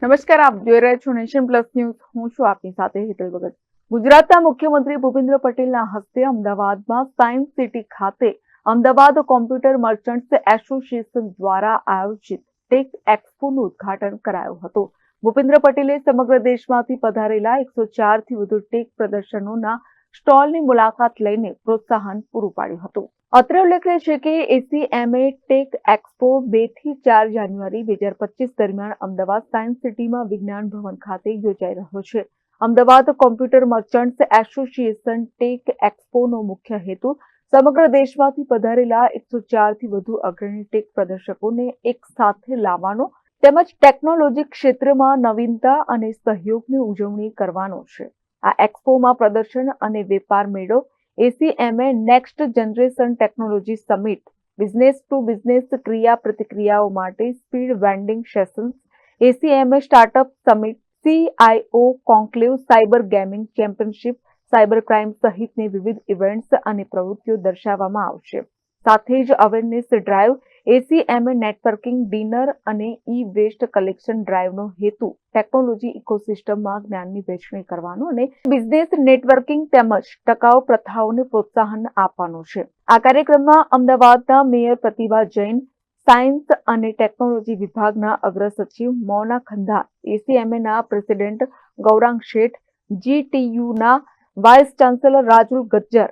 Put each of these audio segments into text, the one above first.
નમસ્કાર, આપ જોઈ રહ્યા છો નેશન પ્લસ ન્યૂઝ. હું છું આપની સાથે હેતલ ભગત. ગુજરાતના મુખ્યમંત્રી ભૂપેન્દ્ર પટેલના હસ્તે અમદાવાદમાં સાયન્સ સિટી ખાતે અમદાવાદ કોમ્પ્યુટર મર્ચન્ટ્સ એસોસિએશન દ્વારા આયોજિત ટેક એક્સપોનું ઉદ્ઘાટન કરાયું હતું. ભૂપેન્દ્ર પટેલે સમગ્ર દેશમાંથી પધારેલા 104 થી વધુ ટેક પ્રદર્શનોના સ્ટોલની મુલાકાત લઈને પ્રોત્સાહન પૂરું પાડ્યું હતું. અત્રે ઉલ્લેખનીય છે કે એસીએમએ ટેક એક્સપો 2 થી 4 જાન્યુઆરી 2025 દરમિયાન અમદાવાદ સાયન્સ સિટીમાં વિજ્ઞાન ભવન ખાતે યોજાઈ રહ્યો છે. Ahmedabad computer merchants association tech એક્સપોનો મુખ્ય હેતુ સમગ્ર દેશમાંથી પધારેલા 104 થી વધુ અગ્રણી ટેક પ્રદર્શકોને એક સાથે લાવવાનો તેમજ ટેકનોલોજી ક્ષેત્રમાં નવીનતા અને સહયોગની ઉજવણી કરવાનો છે. આ એક્સપોમાં પ્રદર્શન અને વેપાર મેળો, ACMA next generation technology summit, business to business ક્રિયા પ્રતિક્રિયાઓ માટે speed vending sessions, ACMA startup summit, CIO conclave, cyber gaming championship, cyber crime સહિતની વિવિધ ઇવેન્ટ્સ અને પ્રવૃત્તિઓ દર્શાવવામાં આવશે. સાથે જ awareness drive, ACMA networking dinner અને ઈ વેસ્ટ કલેક્શન ડ્રાઈવનો હેતુ ટેકનોલોજી ઇકોસિસ્ટમમાં જ્ઞાનની વહેંચણી કરવાનો અને બિઝનેસ નેટવર્કિંગ તેમજ ટકાઉ પ્રથાઓને પ્રોત્સાહન આપવાનો છે. આ કાર્યક્રમમાં અમદાવાદના મેયર પ્રતિભા જૈન, સાયન્સ અને ટેકનોલોજી વિભાગના અગ્ર સચિવ મોના ખંધા, એસીએમએના પ્રેસિડેન્ટ ગૌરાંગ શેઠ, જીટીયુના vice chancellor Rajul Gajjar,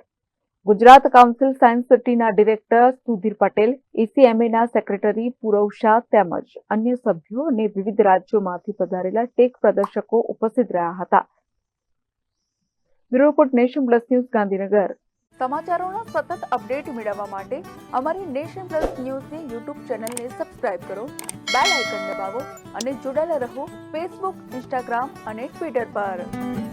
Gujarat council science સિટીના ડિરેક્ટર સુધીર પટેલ, એસીએમએના સેક્રેટરી પૂરવ શાહ તેમજ અન્ય સભ્યો અને વિવિધ રાજ્યોમાંથી પધારેલા ટેક પ્રદર્શકો ઉપસ્થિત રહ્યા હતા. Bureau report, Nation Plus News, Gandhinagar. સમાચારોના સતત અપડેટ મેળવવા માટે અમારી નેશન પ્લસ ન્યૂઝની યુટ્યુબ ચેનલને સબસ્ક્રાઇબ કરો, બેલ આઇકન દબાવો અને જોડાયેલા રહો ફેસબુક, ઇન્સ્ટાગ્રામ અને ટ્વિટર પર.